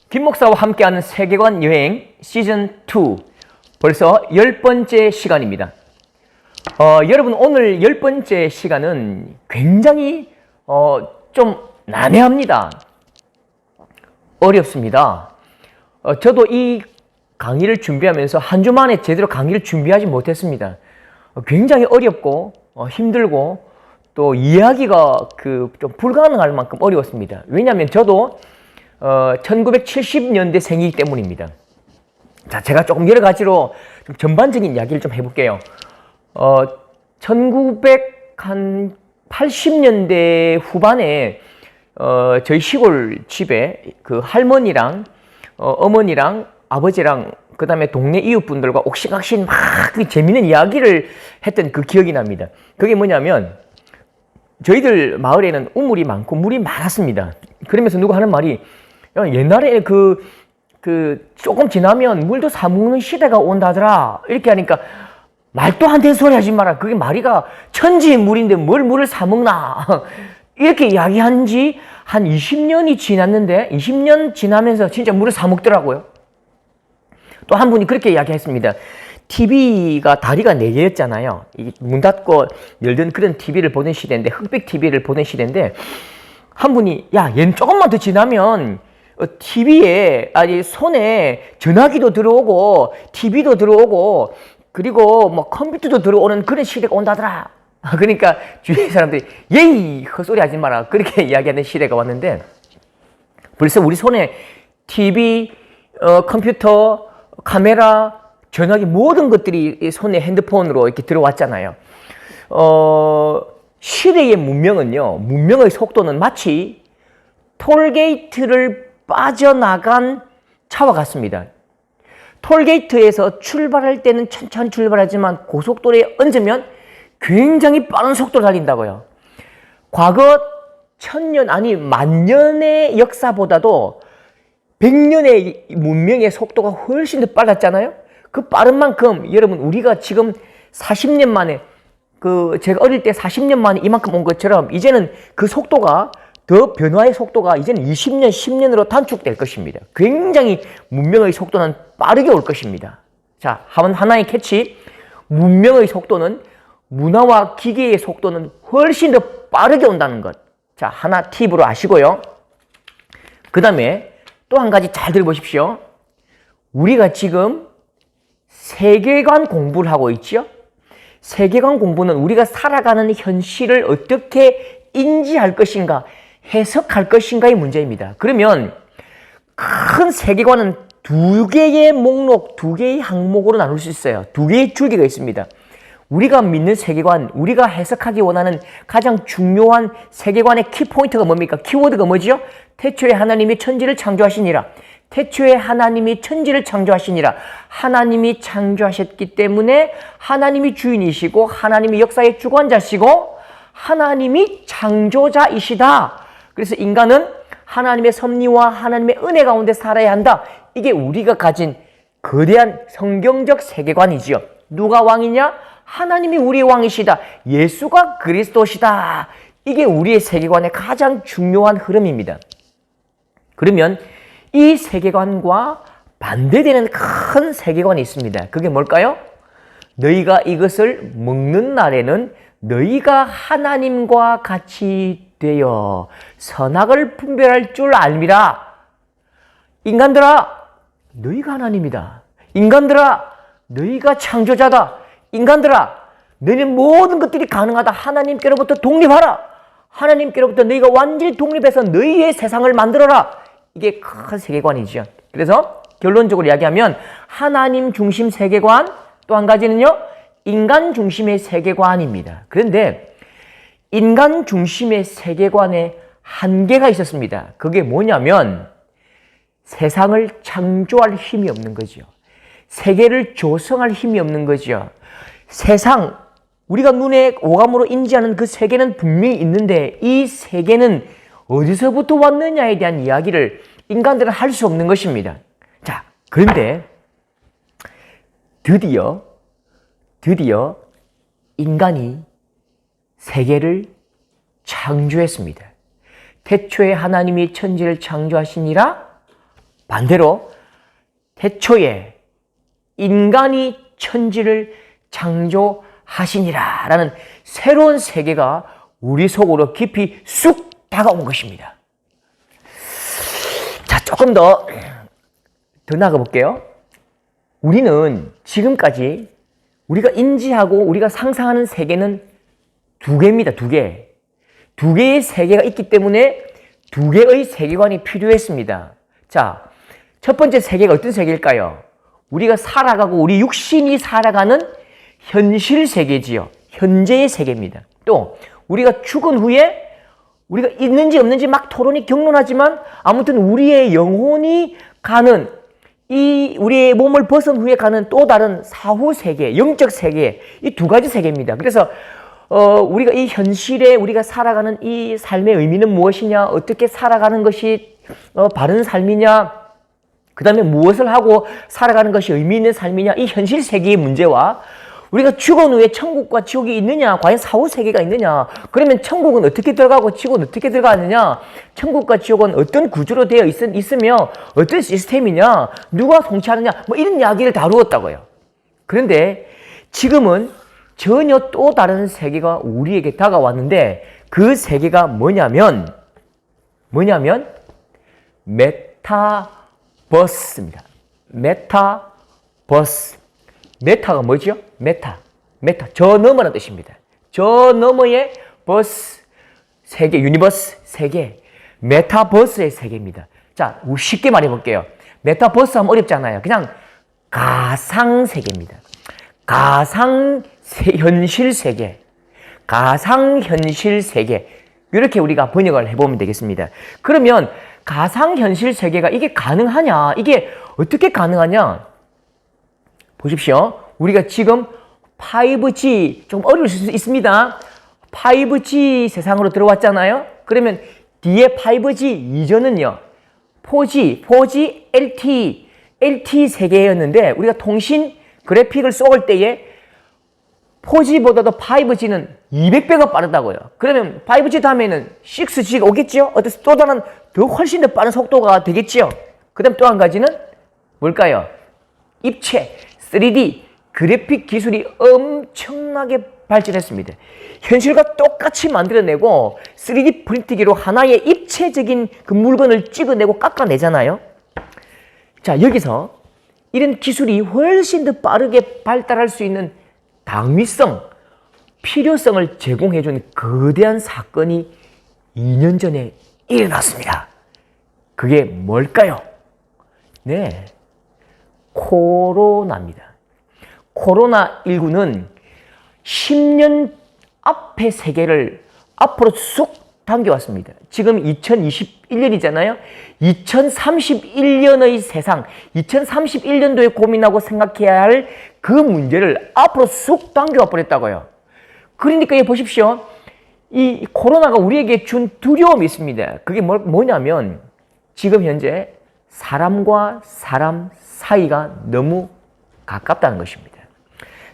김 목사와 함께하는 세계관 여행 시즌2 벌써 10번째 시간입니다. 여러분, 오늘 10번째 시간은 굉장히 좀 난해합니다. 어렵습니다. 저도 이 강의를 준비하면서 한 주 만에 제대로 강의를 준비하지 못했습니다. 굉장히 어렵고 힘들고 또 이해하기가 좀 불가능할 만큼 어려웠습니다. 왜냐하면 저도 1970년대 생이기 때문입니다. 자, 제가 조금 여러 가지로 좀 전반적인 이야기를 좀 해볼게요. 1980년대 후반에 저희 시골 집에 그 할머니랑 어머니랑 아버지랑 그 다음에 동네 이웃분들과 옥신각신 막 재밌는 이야기를 했던 그 기억이 납니다. 그게 뭐냐면 저희들 마을에는 우물이 많고 물이 많았습니다. 그러면서 누가 하는 말이 옛날에 조금 지나면 물도 사먹는 시대가 온다더라 이렇게 하니까 말도 안 되는 소리 하지 마라. 그게 말이가 천지의 물인데 뭘 물을 사먹나 이렇게 이야기한 지 한 20년이 지났는데 20년 지나면서 진짜 물을 사먹더라고요. 또 한 분이 그렇게 이야기했습니다. TV가 다리가 4개였잖아요. 문 닫고 열던 그런 TV를 보던 시대인데, 흑백 TV를 보던 시대인데, 한 분이 야, 얘는 조금만 더 지나면 TV에 손에 전화기도 들어오고 TV도 들어오고 그리고 뭐 컴퓨터도 들어오는 그런 시대가 온다더라. 그러니까 주위의 사람들이 예이 헛소리 하지 마라 그렇게 이야기하는 시대가 왔는데, 벌써 우리 손에 TV, 컴퓨터, 카메라, 전화기 모든 것들이 손에 핸드폰으로 이렇게 들어왔잖아요. 시대의 문명의 속도는 마치 톨게이트를 빠져나간 차와 같습니다. 톨게이트에서 출발할 때는 천천히 출발하지만 고속도로에 얹으면 굉장히 빠른 속도로 달린다고요. 과거 1000년 아니 만년의 역사보다도 100년의 문명의 속도가 훨씬 더 빨랐잖아요. 그 빠른 만큼 여러분, 우리가 지금 40년 만에 제가 어릴 때 40년 만에 이만큼 온 것처럼 이제는 그 속도가 더 변화의 속도가 이제는 20년, 10년으로 단축될 것입니다. 굉장히 문명의 속도는 빠르게 올 것입니다. 자, 하나의 캐치. 문명의 속도는 문화와 기계의 속도는 훨씬 더 빠르게 온다는 것. 자, 하나 팁으로 아시고요. 그 다음에 또 한 가지 잘 들어보십시오. 우리가 지금 세계관 공부를 하고 있죠. 세계관 공부는 우리가 살아가는 현실을 어떻게 인지할 것인가, 해석할 것인가의 문제입니다. 그러면 큰 세계관은 2개의 목록, 2개의 항목으로 나눌 수 있어요. 2개의 줄기가 있습니다. 우리가 믿는 세계관, 우리가 해석하기 원하는 가장 중요한 세계관의 키포인트가 뭡니까? 키워드가 뭐지요? 태초에 하나님이 천지를 창조하시니라. 태초에 하나님이 천지를 창조하시니라. 하나님이 창조하셨기 때문에 하나님이 주인이시고 하나님이 역사의 주관자시고 하나님이 창조자이시다. 그래서 인간은 하나님의 섭리와 하나님의 은혜 가운데 살아야 한다. 이게 우리가 가진 거대한 성경적 세계관이지요. 누가 왕이냐? 하나님이 우리의 왕이시다. 예수가 그리스도시다. 이게 우리의 세계관의 가장 중요한 흐름입니다. 그러면 이 세계관과 반대되는 큰 세계관이 있습니다. 그게 뭘까요? 너희가 이것을 먹는 날에는 너희가 하나님과 같이 되어 선악을 분별할 줄 알미라. 인간들아, 너희가 하나님이다. 인간들아, 너희가 창조자다. 인간들아, 너희는 모든 것들이 가능하다. 하나님께로부터 독립하라. 하나님께로부터 너희가 완전히 독립해서 너희의 세상을 만들어라. 이게 큰 세계관이죠. 그래서 결론적으로 이야기하면 하나님 중심 세계관, 또 한 가지는요, 인간 중심의 세계관입니다. 그런데 인간 중심의 세계관에 한계가 있었습니다. 그게 뭐냐면 세상을 창조할 힘이 없는 거죠. 세계를 조성할 힘이 없는 거죠. 세상, 우리가 눈에 오감으로 인지하는 그 세계는 분명히 있는데 이 세계는 어디서부터 왔느냐에 대한 이야기를 인간들은 할 수 없는 것입니다. 자, 그런데 드디어 드디어 인간이 세계를 창조했습니다. 태초에 하나님이 천지를 창조하시니라, 반대로 태초에 인간이 천지를 창조하시니라 라는 새로운 세계가 우리 속으로 깊이 쑥 다가온 것입니다. 자, 조금 더 나가 볼게요. 우리는 지금까지 우리가 인지하고 우리가 상상하는 세계는 두 개입니다. 두 개. 두 개의 세계가 있기 때문에 두 개의 세계관이 필요했습니다. 자, 첫 번째 세계가 어떤 세계일까요? 우리가 살아가고 우리 육신이 살아가는 현실 세계지요. 현재의 세계입니다. 또 우리가 죽은 후에 우리가 있는지 없는지 막 토론이 격론하지만 아무튼 우리의 영혼이 가는 이 우리의 몸을 벗은 후에 가는 또 다른 사후 세계, 영적 세계, 이 두 가지 세계입니다. 그래서 우리가 이 현실에 우리가 살아가는 이 삶의 의미는 무엇이냐, 어떻게 살아가는 것이 바른 삶이냐, 그 다음에 무엇을 하고 살아가는 것이 의미 있는 삶이냐, 이 현실 세계의 문제와 우리가 죽은 후에 천국과 지옥이 있느냐, 과연 사후 세계가 있느냐, 그러면 천국은 어떻게 들어가고 지옥은 어떻게 들어가느냐, 천국과 지옥은 어떤 구조로 되어 있으며 어떤 시스템이냐, 누가 통치하느냐, 뭐 이런 이야기를 다루었다고요. 그런데 지금은 전혀 또 다른 세계가 우리에게 다가왔는데 그 세계가 뭐냐면 메타버스입니다. 메타버스. 메타가 뭐죠? 메타. 저 너머라는 뜻입니다. 저 너머의 버스, 세계, 유니버스, 세계. 메타버스의 세계입니다. 자, 쉽게 말해볼게요. 메타버스 하면 어렵잖아요. 그냥 가상세계입니다. 현실 세계. 가상현실 세계. 이렇게 우리가 번역을 해보면 되겠습니다. 그러면 가상현실 세계가 이게 가능하냐? 이게 어떻게 가능하냐? 보십시오. 우리가 지금 5G, 좀 어려울 수 있습니다. 5G 세상으로 들어왔잖아요. 그러면 뒤에 5G 이전은요, 4G, LTE 세계였는데 우리가 통신 그래픽을 쏘을 때에 4G보다도 5G는 200배가 빠르다고요. 그러면 5G 다음에는 6G가 오겠죠? 또 다른 더 훨씬 더 빠른 속도가 되겠죠? 그 다음 또 한 가지는 뭘까요? 입체, 3D, 그래픽 기술이 엄청나게 발전했습니다. 현실과 똑같이 만들어내고 3D 프린트기로 하나의 입체적인 그 물건을 찍어내고 깎아내잖아요. 자, 여기서 이런 기술이 훨씬 더 빠르게 발달할 수 있는 당위성, 필요성을 제공해준 거대한 사건이 2년 전에 일어났습니다. 그게 뭘까요? 네, 코로나입니다. 코로나19는 10년 앞의 세계를 앞으로 쑥 당겨왔습니다. 지금 2021년이잖아요. 2031년의 세상, 2031년도에 고민하고 생각해야 할 그 문제를 앞으로 쑥 당겨와 버렸다고요. 그러니까 보십시오. 이 코로나가 우리에게 준 두려움이 있습니다. 그게 뭐냐면 지금 현재 사람과 사람 사이가 너무 가깝다는 것입니다.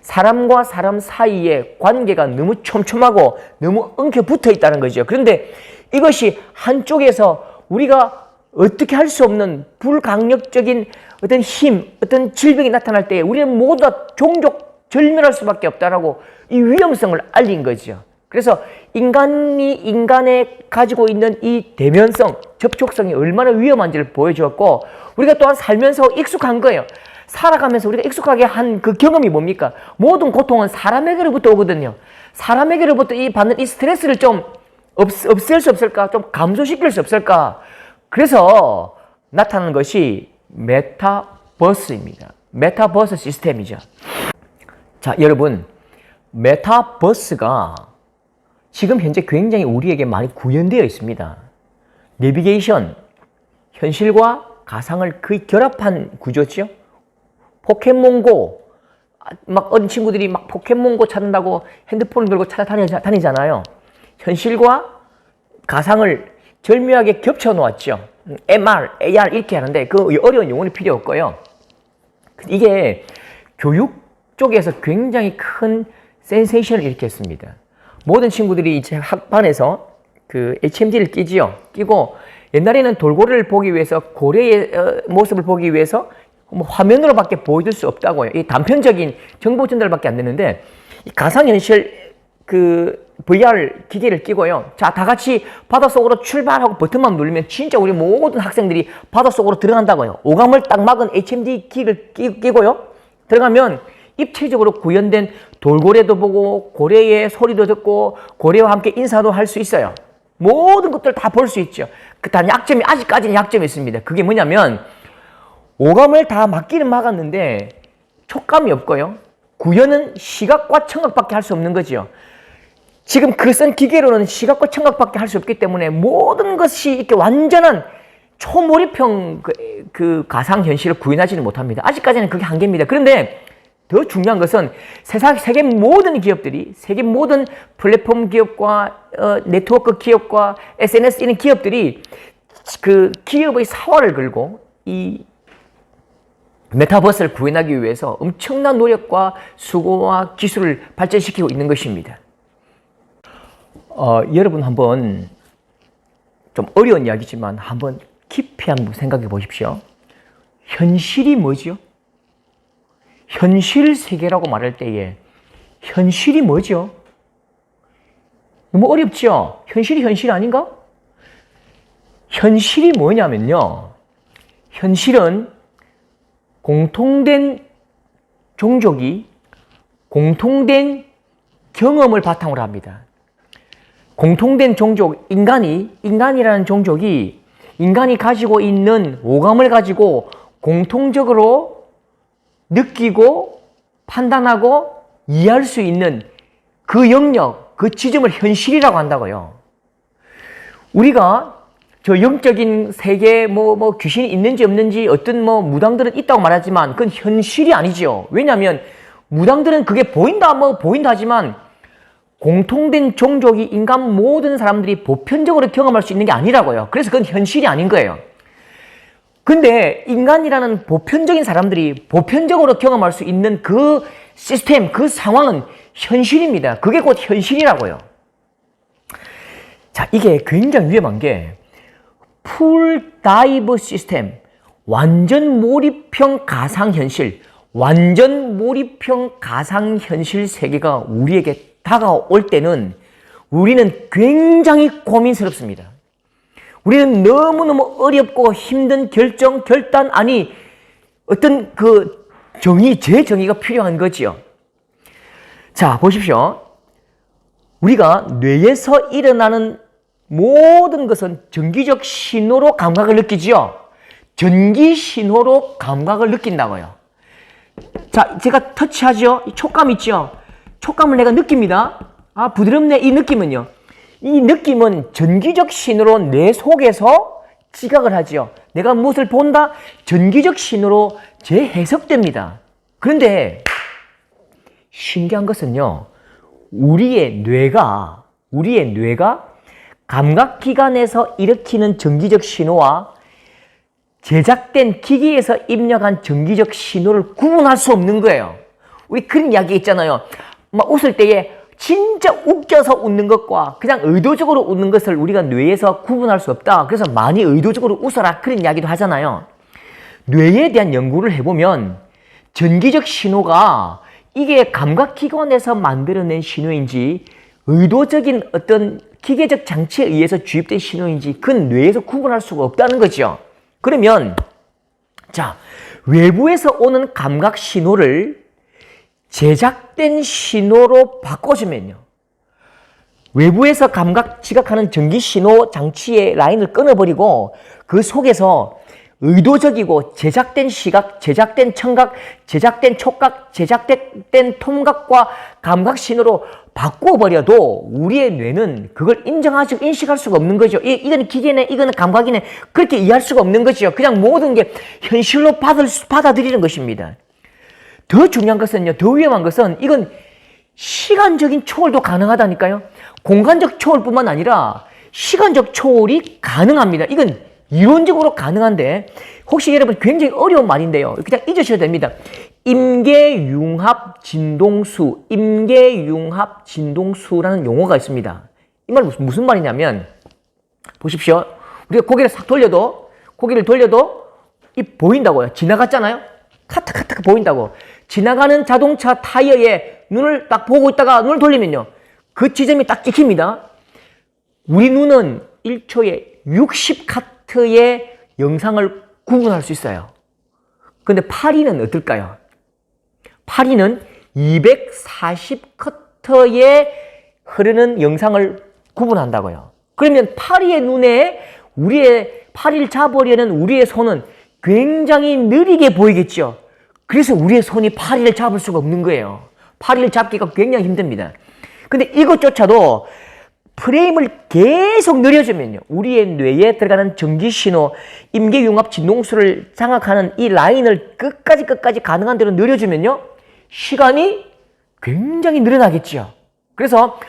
사람과 사람 사이의 관계가 너무 촘촘하고 너무 엉켜 붙어 있다는 거죠. 그런데 이것이 한쪽에서 우리가 어떻게 할 수 없는 불강력적인 어떤 힘, 어떤 질병이 나타날 때 우리는 모두 다 종족 절멸할 수밖에 없다라고 이 위험성을 알린 거죠. 그래서 인간에 가지고 있는 이 대면성, 접촉성이 얼마나 위험한지를 보여주었고, 우리가 또한 살면서 익숙한 거예요. 살아가면서 우리가 익숙하게 한 그 경험이 뭡니까? 모든 고통은 사람에게로부터 오거든요. 사람에게로부터 받는 이 스트레스를 좀 없앨 수 없을까? 좀 감소시킬 수 없을까? 그래서 나타나는 것이 메타버스입니다. 메타버스 시스템이죠. 자, 여러분, 메타버스가 지금 현재 굉장히 우리에게 많이 구현되어 있습니다. 내비게이션, 현실과 가상을 거의 결합한 구조죠. 포켓몬고, 막 어린 친구들이 막 포켓몬고 찾는다고 핸드폰을 들고 찾아다니잖아요. 현실과 가상을 절묘하게 겹쳐 놓았죠. MR, AR 이렇게 하는데 그 어려운 용어는 필요 없고요. 이게 교육 쪽에서 굉장히 큰 센세이션을 일으켰습니다. 모든 친구들이 이제 학반에서 그 HMD를 끼지요. 끼고 옛날에는 돌고래를 보기 위해서 고래의 모습을 보기 위해서 뭐 화면으로밖에 보여줄 수 없다고요. 이 단편적인 정보 전달밖에 안 되는데 이 가상현실 그 VR 기계를 끼고요. 자, 다 같이 바닷속으로 출발하고 버튼만 누르면 진짜 우리 모든 학생들이 바닷속으로 들어간다고요. 오감을 딱 막은 HMD 기기를 끼고요. 들어가면 입체적으로 구현된 돌고래도 보고 고래의 소리도 듣고 고래와 함께 인사도 할 수 있어요. 모든 것들 다 볼 수 있죠. 단 약점이 아직까지는 약점이 있습니다. 그게 뭐냐면 오감을 다 막기는 막았는데 촉감이 없고요. 구현은 시각과 청각밖에 할 수 없는 거죠. 지금 그 쓴 기계로는 시각과 청각밖에 할 수 없기 때문에 모든 것이 이렇게 완전한 초몰입형 그 가상현실을 구현하지는 못합니다. 아직까지는 그게 한계입니다. 그런데 더 중요한 것은 세계 모든 기업들이, 세계 모든 플랫폼 기업과 네트워크 기업과 SNS 이런 기업들이 그 기업의 사활을 걸고 이 메타버스를 구현하기 위해서 엄청난 노력과 수고와 기술을 발전시키고 있는 것입니다. 여러분 한번 좀 어려운 이야기지만 한번 깊이 한번 생각해 보십시오. 현실이 뭐죠? 현실 세계라고 말할 때에 현실이 뭐죠? 너무 어렵죠? 현실이 현실 아닌가? 현실이 뭐냐면요. 현실은 공통된 종족이 공통된 경험을 바탕으로 합니다. 공통된 종족, 인간이라는 종족이 인간이 가지고 있는 오감을 가지고 공통적으로 느끼고 판단하고 이해할 수 있는 그 영역, 그 지점을 현실이라고 한다고요. 우리가 저 영적인 세계에 뭐 귀신이 있는지 없는지 어떤 뭐 무당들은 있다고 말하지만 그건 현실이 아니죠. 왜냐하면 무당들은 그게 보인다 하지만 공통된 종족이 인간 모든 사람들이 보편적으로 경험할 수 있는 게 아니라고요. 그래서 그건 현실이 아닌 거예요. 근데 인간이라는 보편적인 사람들이 보편적으로 경험할 수 있는 그 시스템, 그 상황은 현실입니다. 그게 곧 현실이라고요. 자, 이게 굉장히 위험한 게 풀 다이브 시스템, 완전 몰입형 가상현실, 완전 몰입형 가상현실 세계가 우리에게 다가올 때는 우리는 굉장히 고민스럽습니다. 우리는 너무너무 어렵고 힘든 결단, 어떤 그 재정의가 필요한 거지요. 자, 보십시오. 우리가 뇌에서 일어나는 모든 것은 전기적 신호로 감각을 느끼지요. 전기 신호로 감각을 느낀다고요. 자, 제가 터치하죠. 이 촉감 있죠. 촉감을 내가 느낍니다. 아, 부드럽네. 이 느낌은요. 이 느낌은 전기적 신호로 내 속에서 지각을 하지요. 내가 무엇을 본다? 전기적 신호로 재해석됩니다. 그런데 신기한 것은요. 우리의 뇌가 감각기관에서 일으키는 전기적 신호와 제작된 기기에서 입력한 전기적 신호를 구분할 수 없는 거예요. 우리 그런 이야기 있잖아요. 막 웃을 때에 진짜 웃겨서 웃는 것과 그냥 의도적으로 웃는 것을 우리가 뇌에서 구분할 수 없다. 그래서 많이 의도적으로 웃어라. 그런 이야기도 하잖아요. 뇌에 대한 연구를 해보면 전기적 신호가 이게 감각기관에서 만들어낸 신호인지 의도적인 어떤 기계적 장치에 의해서 주입된 신호인지 그건 뇌에서 구분할 수가 없다는 거죠. 그러면 자, 외부에서 오는 감각 신호를 제작된 신호로 바꿔주면요. 외부에서 지각하는 전기 신호 장치의 라인을 끊어버리고 그 속에서 의도적이고 제작된 시각, 제작된 청각, 제작된 촉각, 제작된 통각과 감각 신호로 바꿔버려도 우리의 뇌는 그걸 인식할 수가 없는 거죠. 이거는 기계네, 이거는 감각이네. 그렇게 이해할 수가 없는 거죠. 그냥 모든 게 현실로 받아들이는 것입니다. 더 중요한 것은요, 더 위험한 것은 이건 시간적인 초월도 가능하다니까요. 공간적 초월뿐만 아니라 시간적 초월이 가능합니다. 이건 이론적으로 가능한데 혹시 여러분 굉장히 어려운 말인데요. 그냥 잊으셔도 됩니다. 임계융합 진동수, 임계융합 진동수라는 용어가 있습니다. 이 말 무슨 말이냐면 보십시오. 우리가 고개를 돌려도 이 보인다고요. 지나갔잖아요. 카타카타 보인다고. 지나가는 자동차 타이어에 눈을 딱 보고 있다가 눈을 돌리면요. 그 지점이 딱 찍힙니다. 우리 눈은 1초에 60카트의 영상을 구분할 수 있어요. 근데 파리는 어떨까요? 파리는 240카트의 흐르는 영상을 구분한다고요. 그러면 파리의 눈에 우리의 파리를 잡으려는 우리의 손은 굉장히 느리게 보이겠죠. 그래서 우리의 손이 파리를 잡을 수가 없는 거예요. 파리를 잡기가 굉장히 힘듭니다. 근데 이것조차도 프레임을 계속 늘려주면요. 우리의 뇌에 들어가는 전기신호, 임계융합 진동수를 장악하는 이 라인을 끝까지 가능한 대로 늘려주면요. 시간이 굉장히 늘어나겠죠. 그래서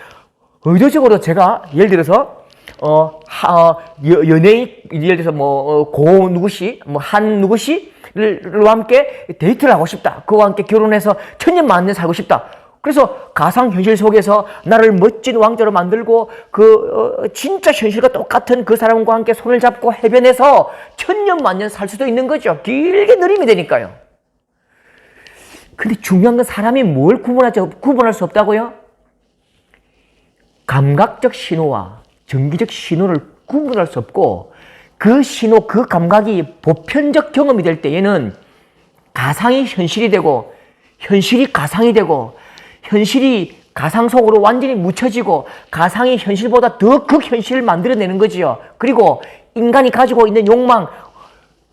의도적으로 제가 예를 들어서 연예인 예를 들어서 고 누구씨, 한 누구씨를 함께 데이트를 하고 싶다. 그와 함께 결혼해서 천년만년 살고 싶다. 그래서 가상현실 속에서 나를 멋진 왕자로 만들고 진짜 현실과 똑같은 그 사람과 함께 손을 잡고 해변에서 천년만년 살 수도 있는 거죠. 길게 느림이 되니까요. 근데 중요한 건 사람이 뭘 구분할 수 없다고요? 감각적 신호와 정기적 신호를 구분할 수 없고 그 신호, 그 감각이 보편적 경험이 될 때에는 가상이 현실이 되고 현실이 가상이 되고 현실이 가상 속으로 완전히 묻혀지고 가상이 현실보다 더 극현실을 만들어내는 거지요. 그리고 인간이 가지고 있는 욕망,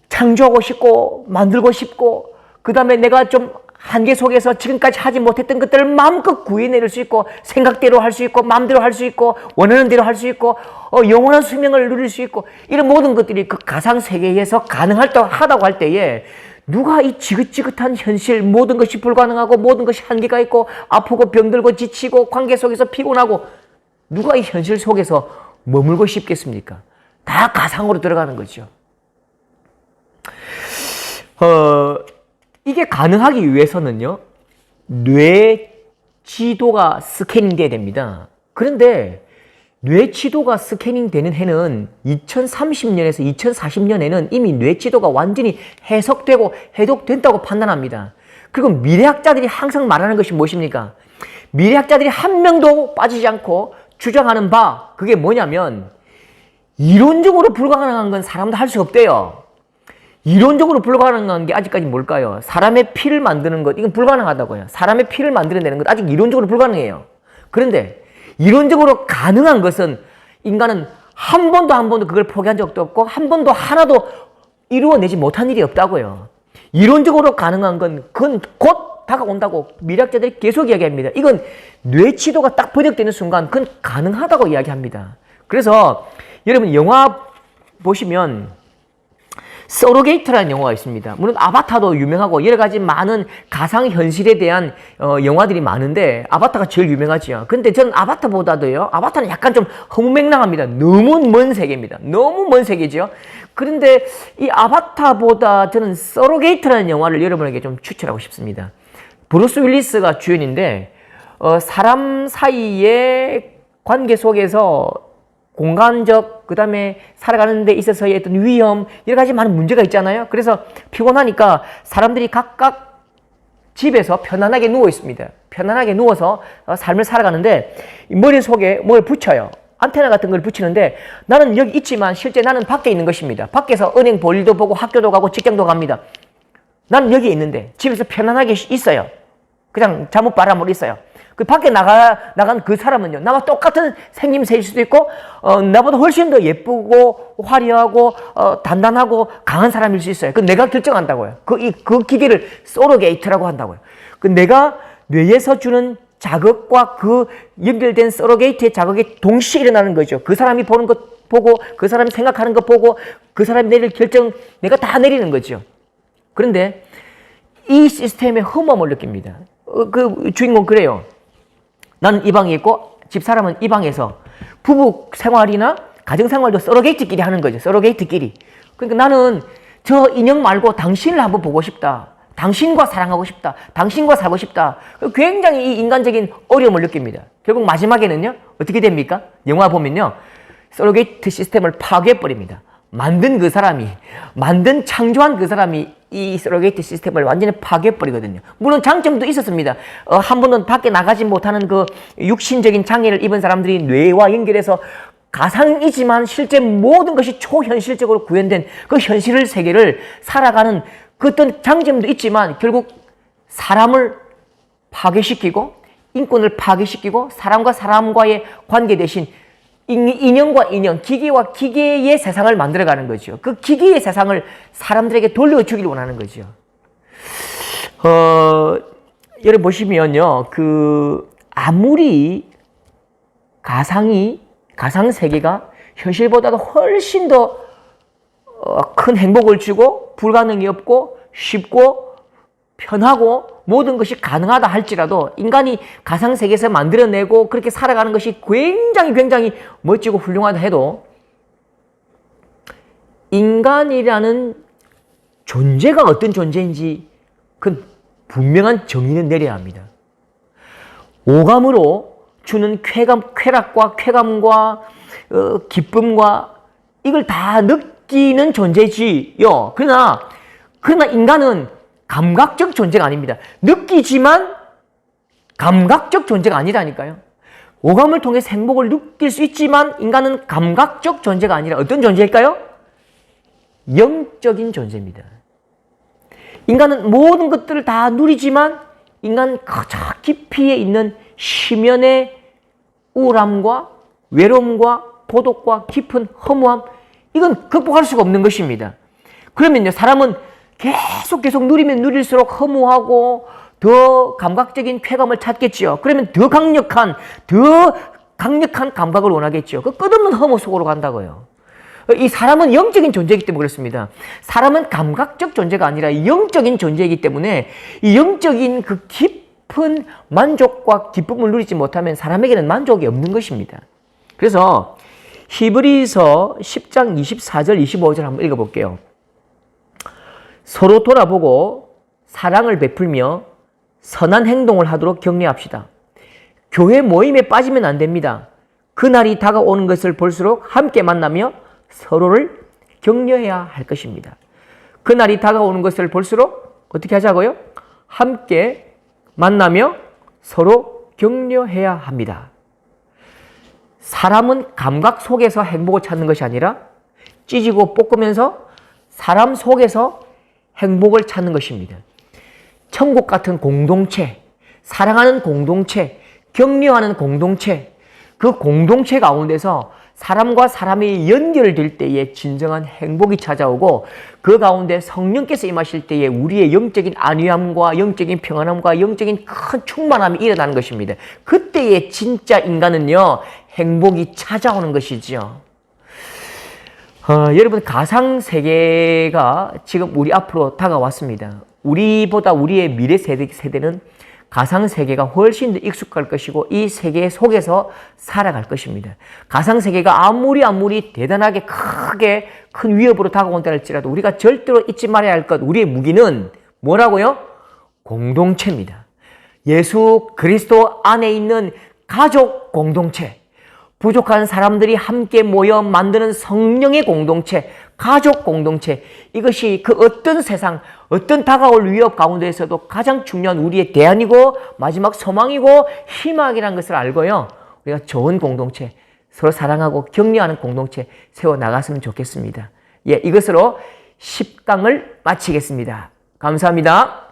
창조하고 싶고 만들고 싶고 그 다음에 내가 좀 한계 속에서 지금까지 하지 못했던 것들을 마음껏 구해낼 수 있고 생각대로 할 수 있고 마음대로 할 수 있고 원하는 대로 할 수 있고 영원한 수명을 누릴 수 있고 이런 모든 것들이 그 가상 세계에서 가능하다고 할 때에 누가 이 지긋지긋한 현실 모든 것이 불가능하고 모든 것이 한계가 있고 아프고 병들고 지치고 관계 속에서 피곤하고 누가 이 현실 속에서 머물고 싶겠습니까? 다 가상으로 들어가는 거죠. 이게 가능하기 위해서는요, 뇌 지도가 스캐닝 돼야 됩니다. 그런데 뇌 지도가 스캐닝 되는 해는 2030년에서 2040년에는 이미 뇌 지도가 완전히 해석되고 해독된다고 판단합니다. 그리고 미래학자들이 항상 말하는 것이 무엇입니까? 미래학자들이 한 명도 빠지지 않고 주장하는 바, 그게 뭐냐면 이론적으로 불가능한 건 사람도 할 수 없대요. 이론적으로 불가능한 게 아직까지 뭘까요? 사람의 피를 만드는 것, 이건 불가능하다고요. 사람의 피를 만들어내는 것, 아직 이론적으로 불가능해요. 그런데 이론적으로 가능한 것은 인간은 한 번도 그걸 포기한 적도 없고 한 번도 하나도 이루어내지 못한 일이 없다고요. 이론적으로 가능한 건 그건 곧 다가온다고 미래학자들이 계속 이야기합니다. 이건 뇌치도가 딱 번역되는 순간 그건 가능하다고 이야기합니다. 그래서 여러분 영화 보시면 서로게이트라는 영화가 있습니다. 물론 아바타도 유명하고 여러 가지 많은 가상현실에 대한 영화들이 많은데 아바타가 제일 유명하지요. 근데 저는 아바타보다도요, 아바타는 약간 좀 허무맹랑합니다. 너무 먼 세계입니다. 너무 먼 세계죠. 그런데 이 아바타보다 저는 서로게이트라는 영화를 여러분에게 좀 추천하고 싶습니다. 브루스 윌리스가 주연인데 사람 사이의 관계 속에서 공간적, 그 다음에 살아가는 데 있어서의 어떤 위험, 여러 가지 많은 문제가 있잖아요. 그래서 피곤하니까 사람들이 각각 집에서 편안하게 누워 있습니다. 편안하게 누워서 삶을 살아가는데 머릿속에 뭘 붙여요. 안테나 같은 걸 붙이는데 나는 여기 있지만 실제 나는 밖에 있는 것입니다. 밖에서 은행 볼 일도 보고 학교도 가고 직장도 갑니다. 나는 여기 있는데 집에서 편안하게 있어요. 그냥 잠옷바람으로 있어요. 그 밖에 나간 그 사람은요, 나와 똑같은 생김새일 수도 있고, 나보다 훨씬 더 예쁘고, 화려하고, 단단하고, 강한 사람일 수 있어요. 그 내가 결정한다고요. 그 기계를 서로게이트라고 한다고요. 그 내가 뇌에서 주는 자극과 그 연결된 서로게이트의 자극이 동시에 일어나는 거죠. 그 사람이 보는 것 보고, 그 사람이 생각하는 것 보고, 그 사람이 내릴 결정, 내가 다 내리는 거죠. 그런데 이 시스템의 흠함을 느낍니다. 그 주인공 그래요. 나는 이 방에 있고 집사람은 이 방에서 부부 생활이나 가정 생활도 서로게이트끼리 하는 거죠. 서로게이트끼리. 그러니까 나는 저 인형 말고 당신을 한번 보고 싶다. 당신과 사랑하고 싶다. 당신과 살고 싶다. 굉장히 이 인간적인 어려움을 느낍니다. 결국 마지막에는요, 어떻게 됩니까? 영화 보면요, 서로게이트 시스템을 파괴해버립니다. 만든 그 사람이, 창조한 그 사람이 이 서로게이트 시스템을 완전히 파괴해버리거든요. 물론 장점도 있었습니다. 한 번은 밖에 나가지 못하는 그 육신적인 장애를 입은 사람들이 뇌와 연결해서 가상이지만 실제 모든 것이 초현실적으로 구현된 그 현실 세계를 살아가는 그 어떤 장점도 있지만 결국 사람을 파괴시키고 인권을 파괴시키고 사람과 사람과의 관계 대신 인형과 인형, 기계와 기계의 세상을 만들어가는 거죠. 그 기계의 세상을 사람들에게 돌려주기를 원하는 거죠. 여러분 보시면요, 아무리 가상 세계가 현실보다도 훨씬 더 큰 행복을 주고 불가능이 없고 쉽고 편하고 모든 것이 가능하다 할지라도 인간이 가상 세계에서 만들어내고 그렇게 살아가는 것이 굉장히 멋지고 훌륭하다 해도 인간이라는 존재가 어떤 존재인지 그 분명한 정의는 내려야 합니다. 오감으로 주는 쾌락과 쾌감과 기쁨과 이걸 다 느끼는 존재지요. 그러나 인간은 감각적 존재가 아닙니다. 느끼지만 감각적 존재가 아니라니까요. 오감을 통해서 행복을 느낄 수 있지만 인간은 감각적 존재가 아니라 어떤 존재일까요? 영적인 존재입니다. 인간은 모든 것들을 다 누리지만 인간 저 깊이에 있는 심연의 우울함과 외로움과 고독과 깊은 허무함, 이건 극복할 수가 없는 것입니다. 그러면요, 사람은 계속 누리면 누릴수록 허무하고 더 감각적인 쾌감을 찾겠지요. 그러면 더 강력한 감각을 원하겠죠. 그 끝없는 허무 속으로 간다고요. 이 사람은 영적인 존재이기 때문에 그렇습니다. 사람은 감각적 존재가 아니라 영적인 존재이기 때문에 이 영적인 그 깊은 만족과 기쁨을 누리지 못하면 사람에게는 만족이 없는 것입니다. 그래서 히브리서 10장 24절 25절 한번 읽어볼게요. 서로 돌아보고 사랑을 베풀며 선한 행동을 하도록 격려합시다. 교회 모임에 빠지면 안 됩니다. 그날이 다가오는 것을 볼수록 함께 만나며 서로를 격려해야 할 것입니다. 그날이 다가오는 것을 볼수록 어떻게 하자고요? 함께 만나며 서로 격려해야 합니다. 사람은 감각 속에서 행복을 찾는 것이 아니라 찢고 볶으면서 사람 속에서 행복을 찾는 것입니다. 천국 같은 공동체, 사랑하는 공동체, 격려하는 공동체, 그 공동체 가운데서 사람과 사람이 연결될 때에 진정한 행복이 찾아오고 그 가운데 성령께서 임하실 때에 우리의 영적인 안위함과 영적인 평안함과 영적인 큰 충만함이 일어나는 것입니다. 그때에 진짜 인간은요, 행복이 찾아오는 것이지요. 여러분, 가상세계가 지금 우리 앞으로 다가왔습니다. 우리보다 우리의 미래 세대는 가상세계가 훨씬 더 익숙할 것이고 이 세계 속에서 살아갈 것입니다. 가상세계가 아무리 대단하게 크게 큰 위협으로 다가온다 할지라도 우리가 절대로 잊지 말아야 할 것, 우리의 무기는 뭐라고요? 공동체입니다. 예수 그리스도 안에 있는 가족 공동체, 부족한 사람들이 함께 모여 만드는 성령의 공동체, 가족 공동체, 이것이 그 어떤 세상, 어떤 다가올 위협 가운데에서도 가장 중요한 우리의 대안이고 마지막 소망이고 희망이라는 것을 알고요, 우리가 좋은 공동체, 서로 사랑하고 격려하는 공동체 세워나갔으면 좋겠습니다. 이것으로 10강을 마치겠습니다. 감사합니다.